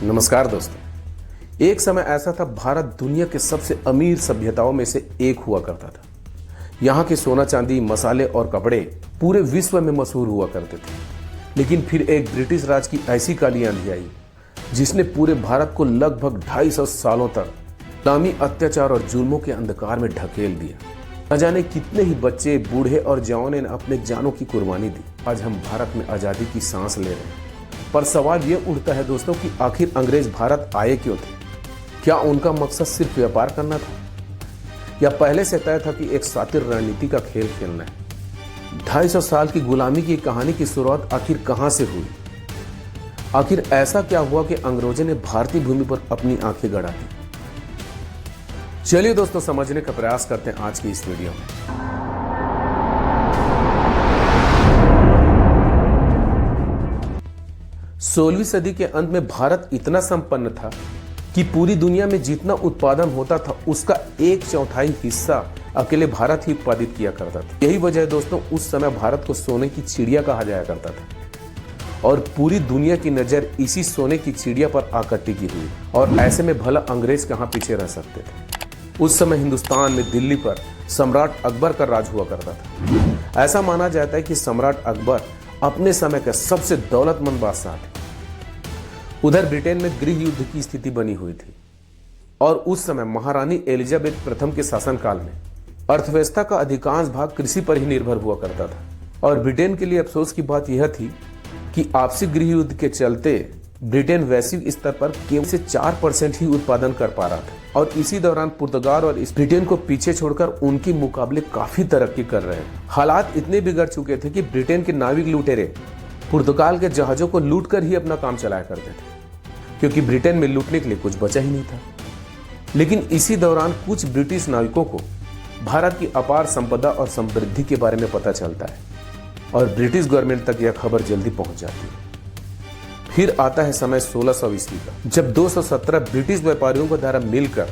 नमस्कार दोस्तों। एक समय ऐसा था, भारत दुनिया के सबसे अमीर सभ्यताओं में से एक हुआ करता था। यहाँ के सोना चांदी, मसाले और कपड़े पूरे विश्व में मशहूर हुआ करते थे। लेकिन फिर एक ब्रिटिश राज की ऐसी काली आंधी आई जिसने पूरे भारत को लगभग 250 सालों तक गुलामी, अत्याचार और जुल्मों के अंधकार में ढकेल दिया। न जाने कितने ही बच्चे, बूढ़े और जवानों ने अपने जानों की कुर्बानी दी। आज हम भारत में आज़ादी की सांस ले रहे हैं, पर सवाल ये उठता है दोस्तों कि आखिर अंग्रेज भारत आए क्यों थे? क्या उनका मकसद सिर्फ व्यापार करना था, या पहले से तय था कि एक शातिर रणनीति का खेल खेलना है? 250 साल की गुलामी की कहानी की शुरुआत आखिर कहां से हुई? आखिर ऐसा क्या हुआ कि अंग्रेजों ने भारतीय भूमि पर अपनी आंखें गड़ा दी? चलिए दोस्तों, समझने का प्रयास करते हैं आज की इस वीडियो में। 16वीं सदी के अंत में भारत इतना संपन्न था कि पूरी दुनिया में जितना उत्पादन होता था उसका 1/4 हिस्सा अकेले भारत ही उत्पादित किया करता था। यही वजह है दोस्तों, उस समय भारत को सोने की चिड़िया कहा जाया करता था और पूरी दुनिया की नजर इसी सोने की चिड़िया पर आकर टिकी हुई। और ऐसे में भला अंग्रेज कहाँ पीछे रह सकते थे? उस समय हिंदुस्तान में दिल्ली पर सम्राट अकबर का राज हुआ करता था। ऐसा माना जाता है कि सम्राट अकबर अपने समय का सबसे दौलतमंद बादशाह थे। उधर ब्रिटेन में गृह युद्ध की स्थिति बनी हुई थी और उस समय महारानी एलिजाबेथ प्रथम के शासनकाल में अर्थव्यवस्था का अधिकांश भाग कृषि पर ही निर्भर हुआ करता था। और ब्रिटेन के लिए अफसोस की बात यह थी कि आपसी गृह युद्ध के चलते ब्रिटेन वैश्विक स्तर पर केवल से 4% ही उत्पादन कर पा रहा था। और इसी दौरान पुर्तगाल और ब्रिटेन को पीछे छोड़कर उनके मुकाबले काफी तरक्की कर रहे हैं। हालात इतने बिगड़ चुके थे कि ब्रिटेन के नाविक लुटेरे पुर्तगाल के जहाजों को लूट कर ही अपना काम चलाया करते थे, क्योंकि ब्रिटेन में लूटने के लिए कुछ बचा ही नहीं था। लेकिन इसी दौरान कुछ ब्रिटिश नाविकों को भारत की अपार संपदा और समृद्धि के बारे में पता चलता है और ब्रिटिश गवर्नमेंट तक यह खबर जल्दी पहुंच जाती है। फिर आता है समय 1600 ईस्वी का, जब 217 ब्रिटिश व्यापारियों के द्वारा मिलकर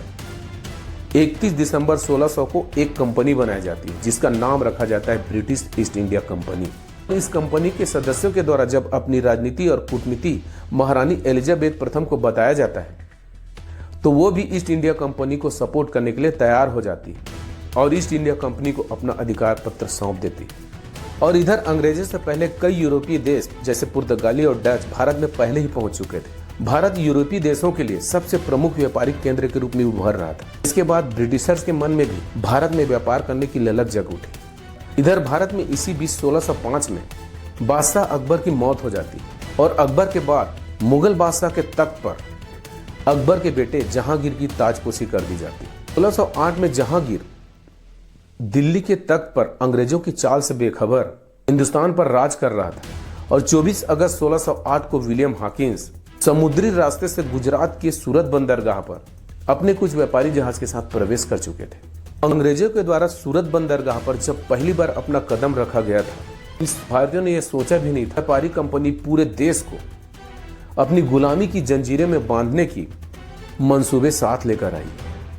31 दिसंबर 1600 को एक कंपनी बनाई जाती है जिसका नाम रखा जाता है ब्रिटिश ईस्ट इंडिया कंपनी। इस कंपनी के सदस्यों के द्वारा जब अपनी राजनीति और कूटनीति महारानी एलिजाबेथ प्रथम को बताया जाता है तो वो भी ईस्ट इंडिया कंपनी को सपोर्ट करने के लिए तैयार हो जाती है और ईस्ट इंडिया कंपनी को अपना अधिकार पत्र सौंप देती है। और इधर अंग्रेजों से पहले कई यूरोपीय देश जैसे पुर्तगाली और डच भारत में पहले ही पहुंच चुके थे। भारत यूरोपीय देशों के लिए सबसे प्रमुख व्यापारिक केंद्र के रूप में उभर रहा था। इसके बाद ब्रिटिशर्स के मन में भी भारत में व्यापार करने की ललक जग उठी। इधर भारत में इसी बीच 1605 में बादशाह अकबर की मौत हो जाती है और अकबर के बाद मुगल बादशाह के तख्त पर अकबर के बेटे जहांगीर की ताजपोशी कर दी जाती है। 1608 में जहांगीर दिल्ली के तख्त पर अंग्रेजों की चाल से बेखबर हिंदुस्तान पर राज कर रहा था और 24 अगस्त 1608 को विलियम हॉकिंस समुद्री रास्ते से गुजरात के सूरत बंदरगाह पर अपने कुछ व्यापारी जहाज के साथ प्रवेश कर चुके थे। अंग्रेजों के द्वारा सूरत बंदरगाह पर जब पहली बार अपना कदम रखा गया था, इस भारतीयों ने यह सोचा भी नहीं था व्यापारी कंपनी पूरे देश को अपनी गुलामी की जंजीरें में बांधने की मंसूबे साथ लेकर आई।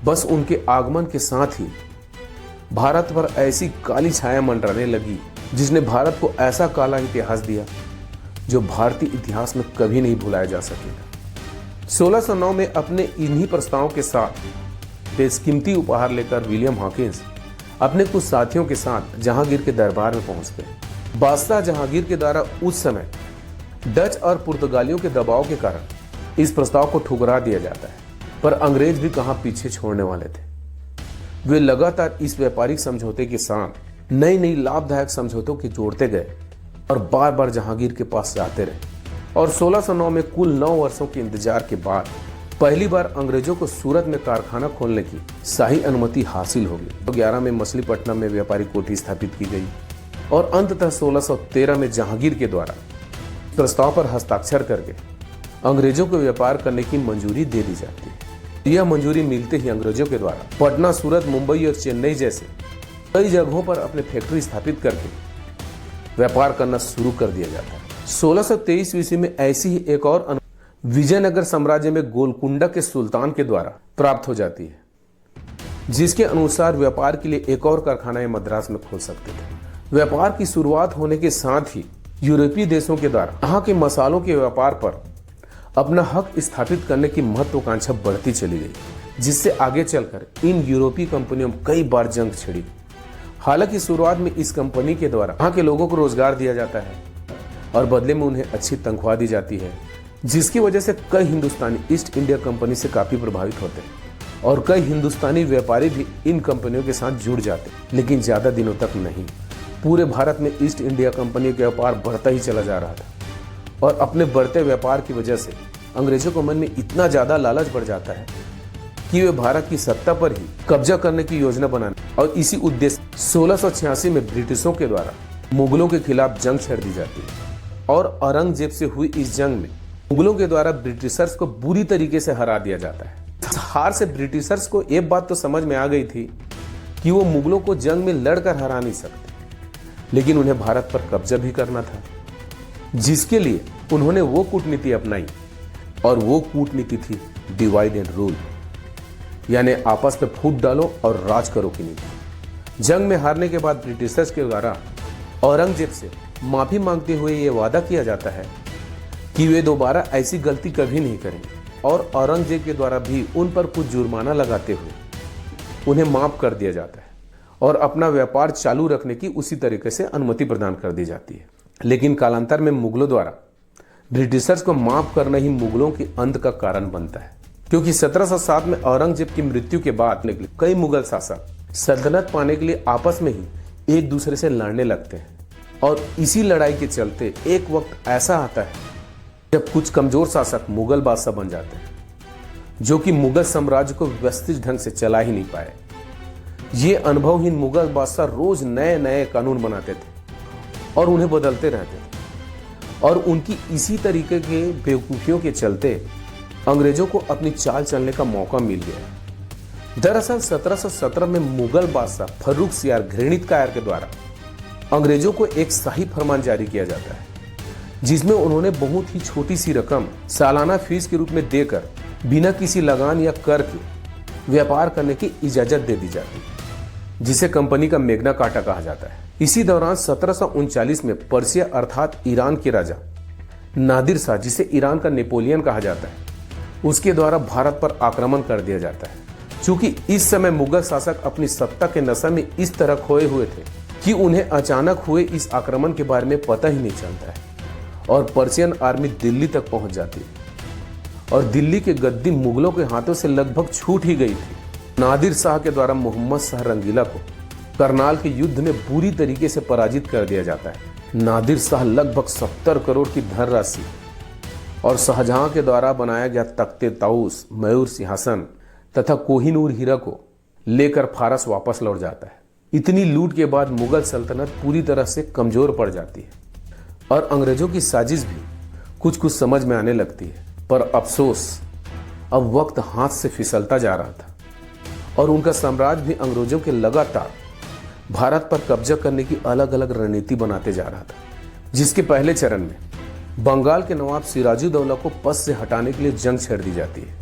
बस उनके आगमन के साथ ही भारत पर ऐसी काली छाया मंडराने लगी जिसने भारत को ऐसा काला इतिहास दिया जो भारतीय इतिहास में कभी नहीं भुलाया जा सकेगा। 1609 में अपने इन्हीं प्रस्तावों के साथ बेशकीमती उपहार लेकर विलियम हॉकिंस अपने कुछ साथियों के साथ जहांगीर के दरबार में पहुंच गए। बादशाह जहांगीर के द्वारा उस समय डच और पुर्तगालियों के दबाव के कारण इस प्रस्ताव को ठुकरा दिया जाता है, पर अंग्रेज भी कहां पीछे छोड़ने वाले थे। वे लगातार इस व्यापारिक समझौते के साथ नई नई लाभदायक समझौतों के जोड़ते गए और बार बार जहांगीर के पास जाते रहे। और 1609 में कुल 9 वर्षों के इंतजार के बाद पहली बार अंग्रेजों को सूरत में कारखाना खोलने की शाही अनुमति हासिल होगी। 11 में मछलीपट्टनम में व्यापारी कोठी स्थापित की गई और अंततः 1613 में जहांगीर के द्वारा प्रस्ताव पर हस्ताक्षर करके अंग्रेजों को व्यापार करने की मंजूरी दे दी जाती है। यह मंजूरी मिलते ही अंग्रेजों के द्वारा पटना, सूरत, मुंबई और चेन्नई जैसे कई जगहों पर अपने फैक्ट्री स्थापित करके व्यापार करना शुरू कर दिया जाता है। 1623 ईस्वी में ऐसी ही एक और विजयनगर साम्राज्य में गोलकुंडा के सुल्तान के द्वारा प्राप्त हो जाती है, जिसके अनुसार व्यापार के लिए एक और कारखाना मद्रास में खोल सकते थे। व्यापार की शुरुआत होने के साथ ही यूरोपीय देशों के द्वारा यहाँ के मसालों के व्यापार पर अपना हक स्थापित करने की महत्वाकांक्षा बढ़ती चली गई, जिससे आगे चलकर इन यूरोपीय कंपनियों में कई बार जंग छिड़ी। हालांकि शुरुआत में इस कंपनी के द्वारा वहां के लोगों को रोजगार दिया जाता है और बदले में उन्हें अच्छी तनख्वाह दी जाती है, जिसकी वजह से कई हिंदुस्तानी ईस्ट इंडिया कंपनी से काफी प्रभावित होते हैं और कई हिंदुस्तानी व्यापारी भी इन कंपनियों के साथ जुड़ जाते, लेकिन ज्यादा दिनों तक नहीं। पूरे भारत में ईस्ट इंडिया कंपनी का व्यापार बढ़ता ही चला जा रहा था और अपने बढ़ते व्यापार की वजह से अंग्रेजों के मन में इतना ज्यादा लालच बढ़ जाता है कि वे भारत की सत्ता पर ही कब्जा करने की योजना बनाने और इसी उद्देश्य 1686 में ब्रिटिशों के द्वारा मुगलों के खिलाफ जंग छेड़ दी जाती है और औरंगजेब से हुई इस जंग में मुगलों के द्वारा ब्रिटिशर्स को बुरी तरीके से हरा दिया जाता है। हार से ब्रिटिशर्स को एक बात तो समझ में आ गई थी कि वो मुगलों को जंग में लड़कर हरा नहीं सकते, लेकिन उन्हें भारत पर कब्जा भी करना था, जिसके लिए उन्होंने वो कूटनीति अपनाई और वो कूटनीति थी डिवाइड एंड रूल, यानी आपस में फूट डालो और राज करो की नीति। जंग में हारने के बाद ब्रिटिशर्स के द्वारा औरंगजेब से माफी मांगते हुए ये वादा किया जाता है कि वे दोबारा ऐसी गलती कभी नहीं करेंगे और औरंगजेब के द्वारा भी उन पर कुछ जुर्माना लगाते हुए उन्हें माफ कर दिया जाता है और अपना व्यापार चालू रखने की उसी तरीके से अनुमति प्रदान कर दी जाती है। लेकिन कालांतर में मुगलों द्वारा ब्रिटिशर्स को माफ करना ही मुगलों के अंत का कारण बनता है, क्योंकि 1707 में औरंगजेब की मृत्यु के बाद कई मुगल शासक सल्तनत पाने के लिए आपस में ही एक दूसरे से लड़ने लगते हैं और इसी लड़ाई के चलते एक वक्त ऐसा आता है जब कुछ कमजोर शासक मुगल बादशाह बन जाते हैं, जो कि मुगल साम्राज्य को व्यवस्थित ढंग से चला ही नहीं पाए। ये अनुभवहीन मुगल बादशाह रोज नए नए कानून बनाते थे और उन्हें बदलते रहते थे और उनकी इसी तरीके के बेवकूफियों के चलते अंग्रेजों को अपनी चाल चलने का मौका मिल गया। दरअसल 1717 में मुगल बादशाह फर्रुख सियार घृणित कायर के द्वारा अंग्रेजों को एक शाही फरमान जारी किया जाता है, जिसमें उन्होंने बहुत ही छोटी सी रकम सालाना फीस के रूप में देकर बिना किसी लगान या कर के व्यापार करने की इजाजत दे दी जाती है, जिसे कंपनी का मेग्ना कार्टा कहा जाता है। इसी दौरान 1739 में पर्सिया अर्थात ईरान के राजा नादिर शाह, जिसे ईरान का नेपोलियन कहा जाता है, उसके द्वारा भारत पर आक्रमण कर दिया जाता है। चूंकि इस समय मुगल शासक अपनी सत्ता के नशा में इस तरह खोए हुए थे कि उन्हें अचानक हुए इस आक्रमण के बारे में पता ही नहीं चलता है और पर्शियन आर्मी दिल्ली तक पहुंच जाती है और दिल्ली की गद्दी मुगलों के हाथों से लगभग छूट ही गई थी। नादिर शाह के द्वारा मोहम्मद शाह रंगीला को करनाल के युद्ध में बुरी तरीके से पराजित कर दिया जाता है। नादिर शाह लगभग 70 करोड़ की धनराशि और शाहजहां के द्वारा बनाया गया तख्ते ताउस, मयूर सिंहासन तथा कोहिनूर हीरा को लेकर फारस वापस लौट जाता है। इतनी लूट के बाद मुगल सल्तनत पूरी तरह से कमजोर पड़ जाती है और अंग्रेजों की साजिश भी कुछ कुछ समझ में आने लगती है। पर अफसोस, अब वक्त हाथ से फिसलता जा रहा था और उनका साम्राज्य भी अंग्रेजों के लगातार भारत पर कब्जा करने की अलग अलग रणनीति बनाते जा रहा था, जिसके पहले चरण में बंगाल के नवाब सिराजुद्दौला को पद से हटाने के लिए जंग छेड़ दी जाती है।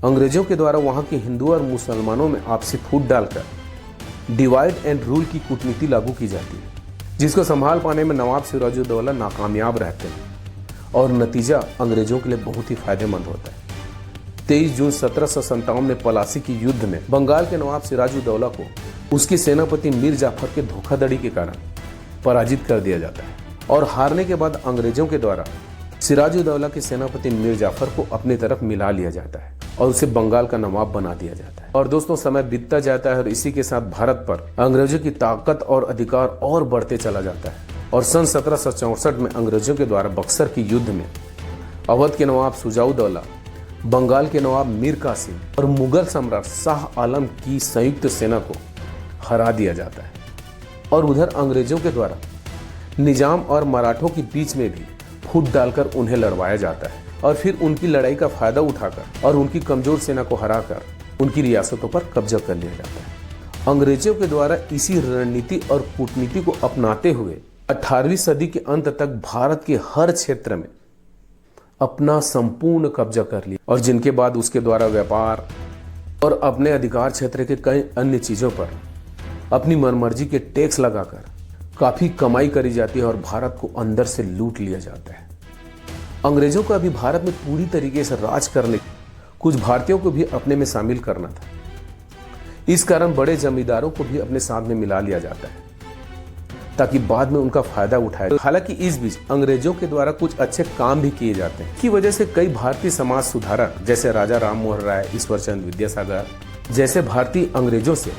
अंग्रेजों के द्वारा वहां के हिंदू और मुसलमानों में आपसी फूट डालकर डिवाइड एंड रूल की कूटनीति लागू की जाती है, जिसको संभाल पाने में नवाब सिराजुद्दौला नाकामयाब रहते हैं और नतीजा अंग्रेजों के लिए बहुत ही फायदेमंद होता है। 23 जून 1757 में पलासी की युद्ध में बंगाल के नवाब सिराजुद्दौला को उसके सेनापति मीर जाफर के धोखाधड़ी के कारण पराजित कर दिया जाता है और हारने के बाद अंग्रेजों के द्वारा सिराजुद्दौला के सेनापति मीर जाफर को अपनी तरफ मिला लिया जाता है और उसे बंगाल का नवाब बना दिया जाता है। और दोस्तों, समय बीतता जाता है और इसी के साथ भारत पर अंग्रेजों की ताकत और अधिकार और बढ़ते चला जाता है और सन 1764 में अंग्रेजों के द्वारा बक्सर की युद्ध में अवध के नवाब शुजाउद्दौला, बंगाल के नवाब मीर कासिम और मुगल सम्राट शाह आलम की संयुक्त सेना को हरा दिया जाता है। और उधर अंग्रेजों के द्वारा निजाम और मराठों के बीच में भी फूट डालकर उन्हें लड़वाया जाता है और फिर उनकी लड़ाई का फायदा उठाकर और उनकी कमजोर सेना को हराकर उनकी रियासतों पर कब्जा कर लिया जाता है। अंग्रेजों के द्वारा इसी रणनीति और कूटनीति को अपनाते हुए 18वीं सदी के अंत तक भारत के हर क्षेत्र में अपना संपूर्ण कब्जा कर लिया और जिनके बाद उसके द्वारा व्यापार और अपने अधिकार क्षेत्र के कई अन्य चीजों पर अपनी मनमर्जी के टैक्स लगाकर काफी कमाई करी जाती है और भारत को अंदर से लूट लिया जाता है। अंग्रेजों को अभी भारत में पूरी तरीके से राज करने, कुछ भारतीयों को भी अपने में शामिल करना था। इस कारण बड़े जमींदारों को भी अपने साथ में मिला लिया जाता है ताकि बाद में उनका फायदा उठाया। हालांकि इस बीच अंग्रेजों के द्वारा कुछ अच्छे काम भी किए जाते हैं, की वजह से कई भारतीय समाज सुधारक जैसे राजा राम मोहन राय, ईश्वरचंद विद्यासागर जैसे भारतीय अंग्रेजों से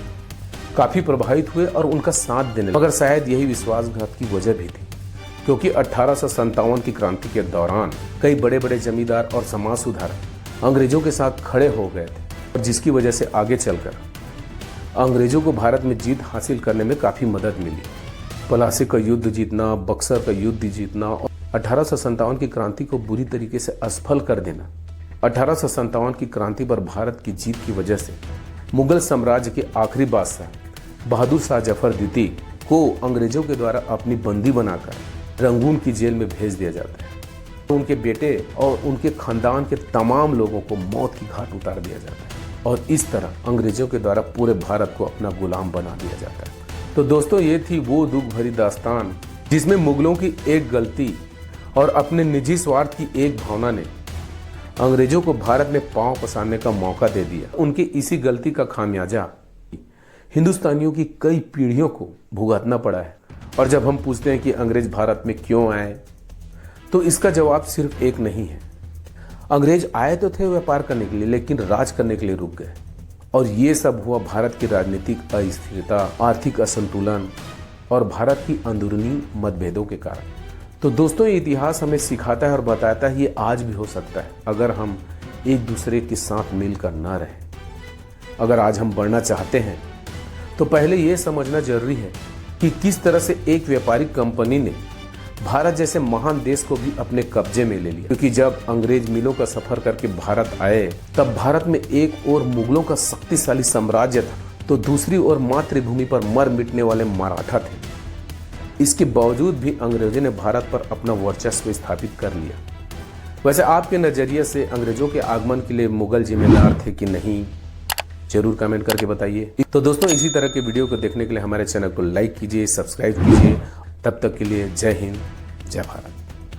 काफी प्रभावित हुए और उनका साथ देने, मगर शायद यही विश्वासघात की वजह भी थी, क्योंकि 1857 की क्रांति के दौरान कई बड़े बड़े जमींदार और समाज सुधारक अंग्रेजों के साथ खड़े हो गए थे, और जिसकी वजह से आगे चलकर अंग्रेजों को भारत में जीत हासिल करने में काफी मदद मिली। पलासी का युद्ध जीतना, बक्सर का युद्ध जीतना और 1857 की क्रांति को बुरी तरीके से असफल कर देना। 1857 की क्रांति पर भारत की जीत की वजह से मुगल साम्राज्य के आखिरी बादशाह बहादुर शाह जफर द्वितीय को अंग्रेजों के द्वारा अपनी बंदी बनाकर रंगून की जेल में भेज दिया जाता है। उनके बेटे और उनके खानदान के तमाम लोगों को मौत की घाट उतार दिया जाता है और इस तरह अंग्रेजों के द्वारा पूरे भारत को अपना गुलाम बना दिया जाता है। तो दोस्तों, ये थी वो दुख भरी दास्तान जिसमें मुगलों की एक गलती और अपने निजी स्वार्थ की एक भावना ने अंग्रेजों को भारत में पांव पसारने का मौका दे दिया। उनकी इसी गलती का खामियाजा हिंदुस्तानियों की कई पीढ़ियों को भुगतना पड़ा है। और जब हम पूछते हैं कि अंग्रेज भारत में क्यों आए, तो इसका जवाब सिर्फ एक नहीं है। अंग्रेज आए तो थे व्यापार करने के लिए, लेकिन राज करने के लिए रुक गए, और ये सब हुआ भारत की राजनीतिक अस्थिरता, आर्थिक असंतुलन और भारत की अंदरूनी मतभेदों के कारण। तो दोस्तों, ये इतिहास हमें सिखाता है और बताता है ये आज भी हो सकता है अगर हम एक दूसरे के साथ मिलकर ना रहें। अगर आज हम बढ़ना चाहते हैं तो पहले ये समझना जरूरी है कि किस तरह से एक व्यापारिक कंपनी ने भारत जैसे महान देश को भी अपने कब्जे में ले लिया। क्योंकि जब अंग्रेज मिलों का सफर करके भारत आए, तब भारत में एक ओर मुगलों का शक्तिशाली साम्राज्य था, तो दूसरी ओर मातृभूमि पर मर मिटने वाले मराठा थे। इसके बावजूद भी अंग्रेजों ने भारत पर अपना वर्चस्व स्थापित कर लिया। वैसे आपके नजरिए से अंग्रेजों के आगमन के लिए मुगल जिम्मेदार थे कि नहीं, जरूर कमेंट करके बताइए। तो दोस्तों, इसी तरह के वीडियो को देखने के लिए हमारे चैनल को लाइक कीजिए, सब्सक्राइब कीजिए। तब तक के लिए जय हिंद, जय भारत।